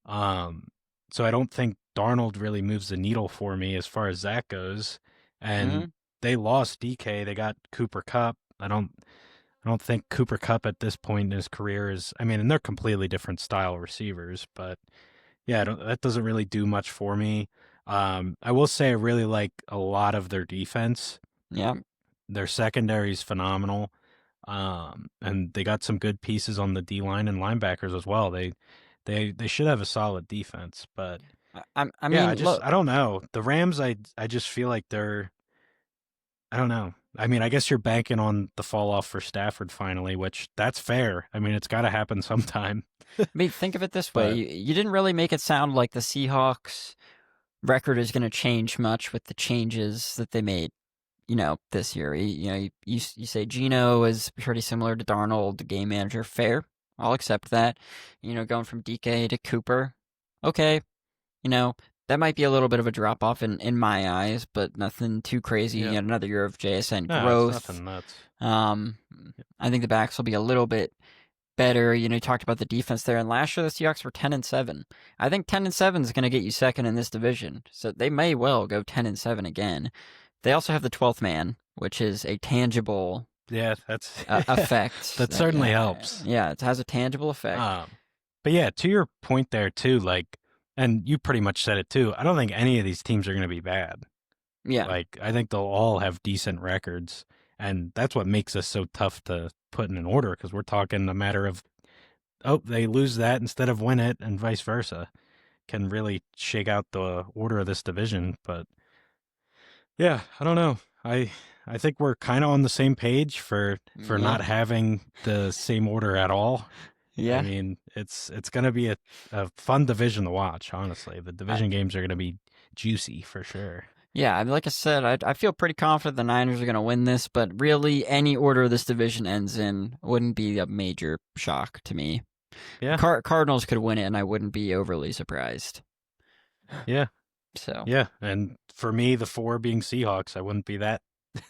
Um, so I don't think Darnold really moves the needle for me as far as that goes. And Hmm. they lost DK. They got Cooper Cup. I don't think Cooper Cup at this point in his career is. I mean, and they're completely different style receivers, but yeah, that doesn't really do much for me. I will say I really like a lot of their defense. Yeah. Their secondary is phenomenal. And they got some good pieces on the D line and linebackers as well. They should have a solid defense, but I yeah, mean, look, I don't know. The Rams, I just feel like they're I don't know. I mean, I guess you're banking on the fall off for Stafford finally, which that's fair. I mean, it's got to happen sometime. I mean, think of it this way: But you didn't really make it sound like the Seahawks record is going to change much with the changes that they made. This year, you say Gino is pretty similar to Darnold, the game manager. Fair, I'll accept that. Going from DK to Cooper, okay. You know that might be a little bit of a drop off in my eyes, but nothing too crazy. yeah, Another year of JSN no, it's growth. nothing nuts. Um, I think the backs will be a little bit better. You talked about the defense there, and last year the Seahawks were 10-7. I think 10-7 is going to get you second in this division, so they may well go 10-7 again. They also have the 12th man, which is a tangible Yeah, that's effect. that certainly helps. Yeah, it has a tangible effect. Um, but yeah, to your point there too, like, and you pretty much said it too. I don't think any of these teams are going to be bad. Yeah, Like, I think they'll all have decent records, and that's what makes us so tough to put in an order because we're talking a matter of oh, they lose that instead of win it, and vice versa. Can really shake out the order of this division. But yeah, I don't know. I think we're kind of on the same page for yeah, not having the same order at all. I yeah. mean, it's going to be a fun division to watch, honestly. The I, division games are going to be juicy for sure. Yeah, I mean, like I said, I feel pretty confident the Niners are going to win this, but really, any order this division ends in wouldn't be a major shock to me. Yeah. Cardinals could win it, and I wouldn't be overly surprised. Yeah. So, Yeah. And for me, the four being Seahawks, I wouldn't be that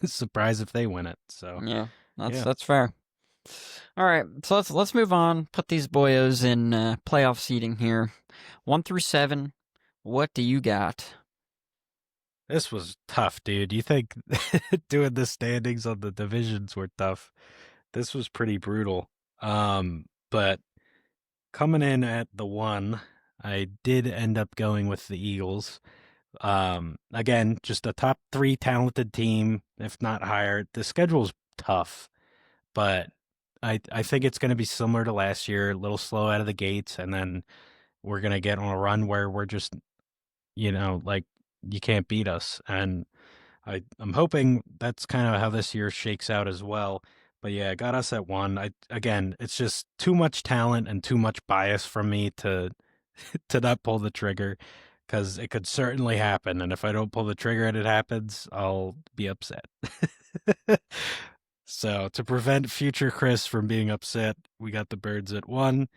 surprised if they win it. So, yeah, that's yeah. that's fair. All right, so let's move on. Put these boyos in playoff seating here, 1 through 7. What do you got? This was tough, dude. You think doing the standings on the divisions were tough? This was pretty brutal. But coming in at the 1, I did end up going with the Eagles. Again, just a top 3 talented team, if not higher. The schedule's tough, but I think it's going to be similar to last year, a little slow out of the gates, and then we're going to get on a run where we're just, like you can't beat us. And I'm hoping that's kind of how this year shakes out as well. But yeah, got us at 1. Again, it's just too much talent and too much bias from me to to not pull the trigger because it could certainly happen. And if I don't pull the trigger and it happens, I'll be upset. So to prevent future Chris from being upset, we got the Birds at 1.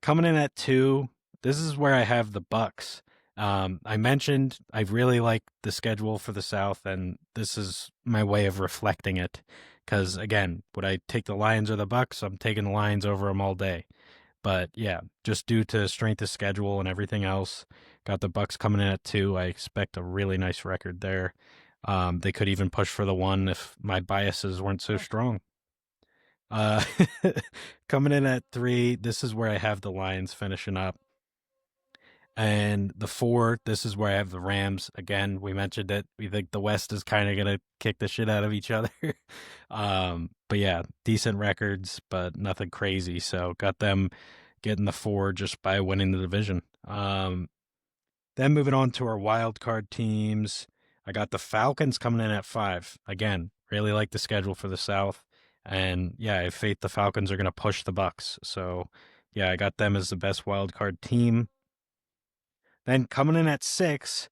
Coming in at 2, this is where I have the Bucks. I mentioned I really like the schedule for the South, and this is my way of reflecting it. Because again, would I take the Lions or the Bucks? I'm taking the Lions over them all day. But yeah, just due to strength of schedule and everything else, got the Bucks coming in at 2. I expect a really nice record there. They could even push for the 1 if my biases weren't so strong. Uh, coming in at 3, this is where I have the Lions finishing up. And the 4, this is where I have the Rams. Again, we mentioned it. We think the West is kind of going to kick the shit out of each other. But yeah, decent records, but nothing crazy. So got them getting the 4 just by winning the division. Then moving on to our wild card teams, I got the Falcons coming in at 5. Again, really like the schedule for the South. And yeah, I have faith the Falcons are going to push the Bucks. So yeah, I got them as the best wild card team. Then coming in at 6,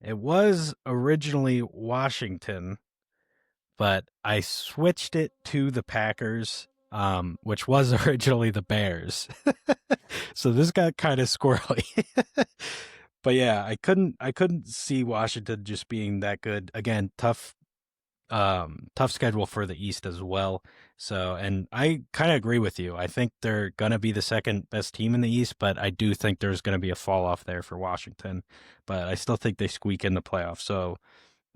it was originally Washington, but I switched it to the Packers, which was originally the Bears. So this got kind of squirrely. But yeah, I couldn't see Washington just being that good. Again, tough schedule for the East as well. So, and I kind of agree with you. I think they're going to be the second best team in the East, but I do think there's going to be a fall off there for Washington. But I still think they squeak in the playoffs. So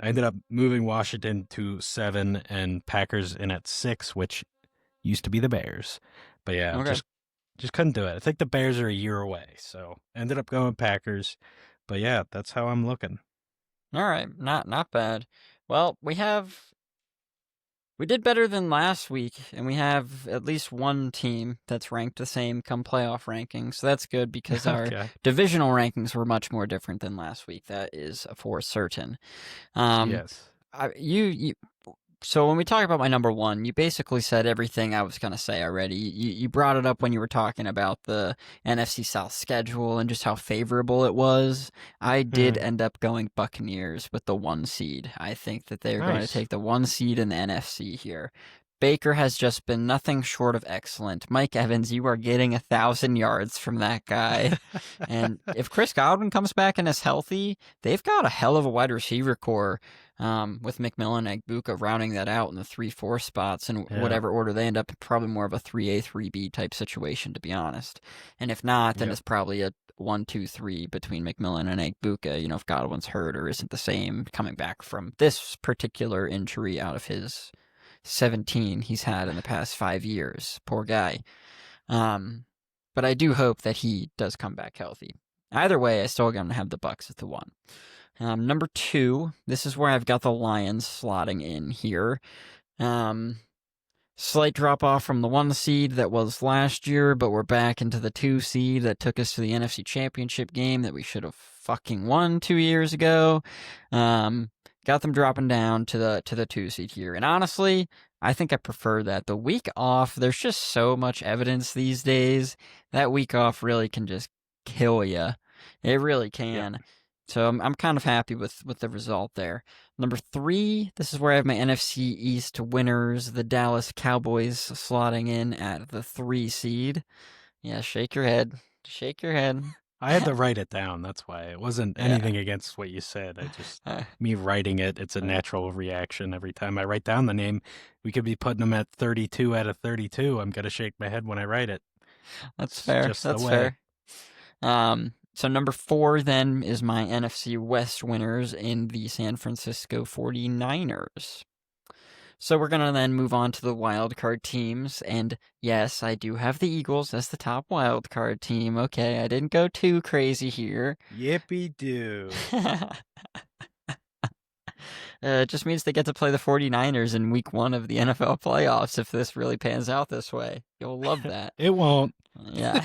I ended up moving Washington to 7 and Packers in at 6, which used to be the Bears. But yeah, Okay. just couldn't do it. I think the Bears are a year away. So ended up going Packers. But yeah, that's how I'm looking. All right. Not bad. Well, we did better than last week, and we have at least one team that's ranked the same come playoff rankings. So that's good because our Okay. divisional rankings were much more different than last week. That is for certain. Um, Yes. you So when we talk about my number one, you basically said everything I was going to say already. You brought it up when you were talking about the NFC South schedule and just how favorable it was. I did end up going Buccaneers with the 1 seed. I think that they're going to Nice. take the 1 seed in the NFC here. Baker has just been nothing short of excellent. Mike Evans, you are getting 1,000 yards from that guy. And if Chris Godwin comes back and is healthy, they've got a hell of a wide receiver core, with McMillan and Agbuka rounding that out in the 3-4 spots in Yeah. whatever order they end up. Probably more of a 3A 3B type situation, to be honest. And if not, then Yep. it's probably a 1-2-3 between McMillan and Agbuka. If Godwin's hurt or isn't the same coming back from this particular injury out of his 17 he's had in the past 5 years. Poor guy. But I do hope that he does come back healthy. Either way, I still gonna have the Bucks at the 1. Number 2, this is where I've got the Lions slotting in here. Slight drop off from the 1 seed that was last year, but we're back into the 2 seed that took us to the NFC Championship game that we should have fucking won 2 years ago. Got them dropping down to the 2 seed here. And honestly, I think I prefer that. The week off, there's just so much evidence these days. That week off really can just kill you. It really Yep. can. So I'm kind of happy with the result there. Number 3, this is where I have my NFC East winners, the Dallas Cowboys slotting in at the 3 seed. Yeah, shake your head. Shake your head. I had to write it down. That's why it wasn't Yeah. anything against what you said. I just Uh, me writing it. It's a uh, natural reaction every time I write down the name. We could be putting them at 32 out of 32. I'm gonna shake my head when I write it. that's It's fair. just the That's way. fair. So number 4 then is my NFC West winners in the San Francisco 49ers. So we're going to then move on to the wild card teams. And yes, I do have the Eagles as the top wild card team. Okay, I didn't go too crazy here. Yippee doo. It just means they get to play the 49ers in week 1 of the NFL playoffs if this really pans out this way. You'll love that. It won't. Yeah.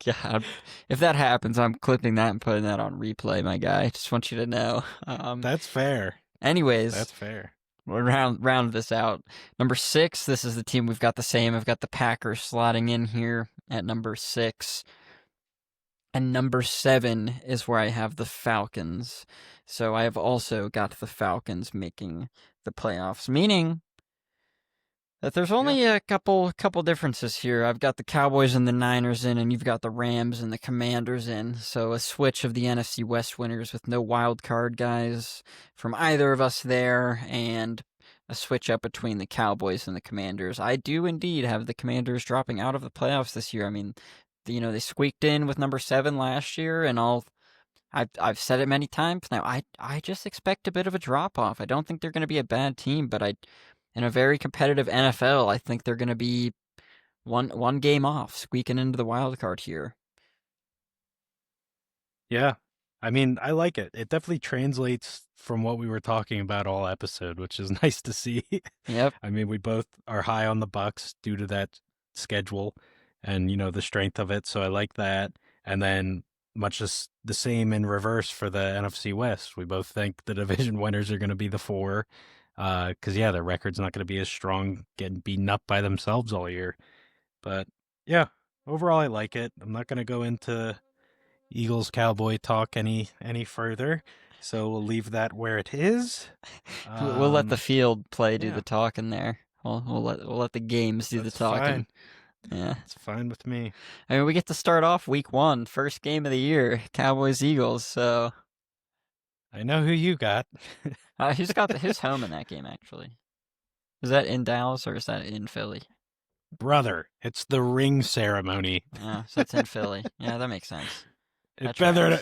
God, if that happens, I'm clipping that and putting that on replay, my guy. Just want you to know. That's fair. Anyways, That's fair. we'll round this out. Number 6, this is the team we've got the same. I've got the Packers slotting in here at number 6. And number 7 is where I have the Falcons. So I have also got the Falcons making the playoffs, meaning that there's Yeah. only a couple differences here. I've got the Cowboys and the Niners in, and you've got the Rams and the Commanders in. So a switch of the NFC West winners with no wild card guys from either of us there, and a switch up between the Cowboys and the Commanders. I do indeed have the Commanders dropping out of the playoffs this year. I mean, they squeaked in with number 7 last year, and I've said it many times now. I just expect a bit of a drop off. I don't think they're going to be a bad team, but in a very competitive NFL, I think they're going to be one game off, squeaking into the wild card here. Yeah. I mean, I like it. It definitely translates from what we were talking about all episode, which is nice to see. Yep. I mean, we both are high on the Bucks due to that schedule and, the strength of it. So I like that. And then much as the same in reverse for the NFC West. We both think the division winners are going to be the 4. Because, yeah, their record's not going to be as strong getting beaten up by themselves all year. But, yeah, overall, I like it. I'm not going to go into Eagles Cowboy talk any further, so we'll leave that where it is. We'll let the field play do Yeah. the talking there. We'll let the games do the That's talking. fine. Yeah. It's fine with me. I mean, we get to start off week 1, first game of the year, Cowboys Eagles. So I know who you got. who's home in that game actually? Is that in Dallas or is that in Philly? Brother, it's the ring ceremony. Oh, so that's in Philly. Yeah, that makes sense. It better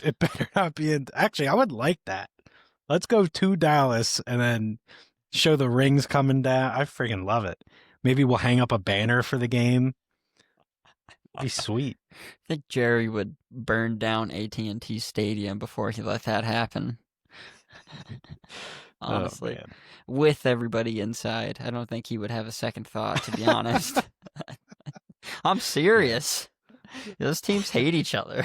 not be in. Actually, I would like that. Let's go to Dallas and then show the rings coming down. I freaking love it. Maybe we'll hang up a banner for the game. It'd be sweet. I think Jerry would burn down AT&T Stadium before he let that happen. Honestly, with everybody inside, I don't think he would have a second thought, to be honest. I'm serious. Those teams hate each other.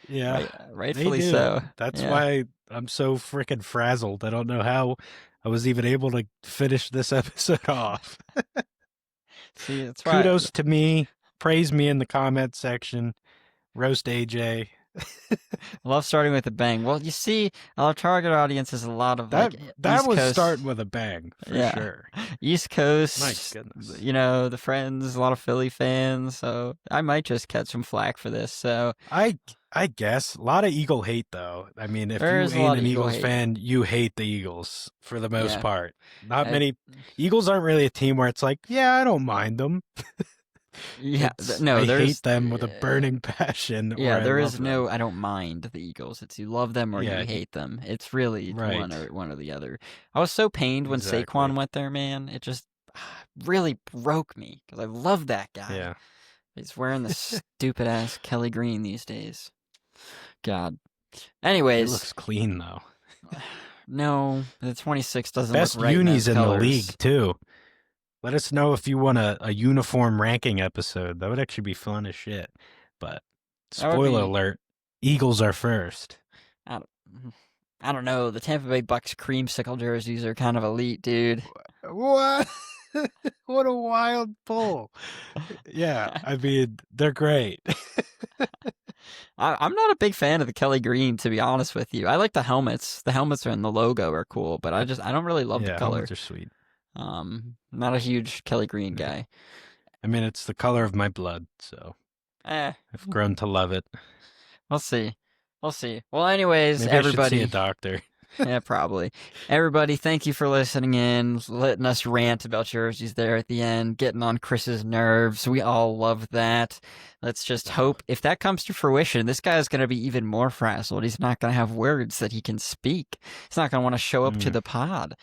Yeah, rightfully they do. so. That's Yeah. why I'm so freaking frazzled. I don't know how I was even able to finish this episode off. See, that's why. Kudos to me. Praise me in the comment section. Roast AJ. Love starting with a bang. Well, you see, our target audience is a lot of That East was Coast, starting with a bang for sure. East Coast. My goodness. The friends, a lot of Philly fans. So I might just catch some flack for this. So I guess a lot of Eagle hate though. I mean, if There is a you lot ain't of an Eagle Eagles hate. fan, you hate the Eagles for the most Yeah. part. Not I- many Eagles aren't really a team where it's like, yeah, I don't mind them. yeah, It's, no, I there's hate them with a burning passion. Yeah, or I there love is no. them. I don't mind the Eagles. It's you love them or Yeah, you hate them. It's really right. one or the other. I was so pained when Exactly. Saquon went there, man. It just really broke me because I love that guy. Yeah. He's wearing the stupid ass Kelly Green these days. God. Anyways, It looks clean though. no, the 26 doesn't Best look right unis in, in colors. the league too. Let us know if you want a uniform ranking episode. That would actually be fun as shit. But That would spoiler be- alert, Eagles are first. I don't know. The Tampa Bay Bucks creamsicle jerseys are kind of elite, dude. What? What a wild pull. Yeah, I mean, they're great. I'm not a big fan of the Kelly Green, to be honest with you. I like the helmets. The helmets and the logo are cool, but I don't really love the Yeah, color. helmets are sweet. Not a huge Kelly Green guy. I mean, it's the color of my blood, so I've grown to love it. We'll see. Well, anyways, Maybe everybody. I should see a doctor. Yeah, probably. Everybody, thank you for listening in, letting us rant about jerseys there at the end, getting on Chris's nerves. We all love that. Let's just hope if that comes to fruition, this guy is going to be even more frazzled. He's not going to have words that he can speak. He's not going to want to show up to the pod.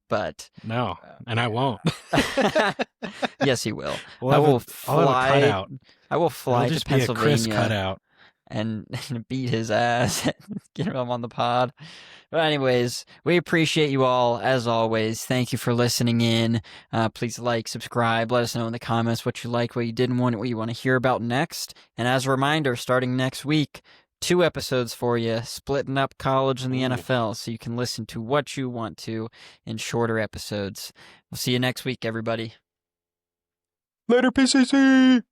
But no, and I won't. yes, he will. I'll have a cutout. I will fly It'll to just be a Chris Pennsylvania cutout. and beat his ass and get him on the pod. But anyways, we appreciate you all, as always. Thank you for listening in. Please like, subscribe. Let us know in the comments what you like, what you didn't want, what you want to hear about next. And as a reminder, starting next week, 2 episodes for you, splitting up college and the NFL so you can listen to what you want to in shorter episodes. We'll see you next week, everybody. Later, PCC!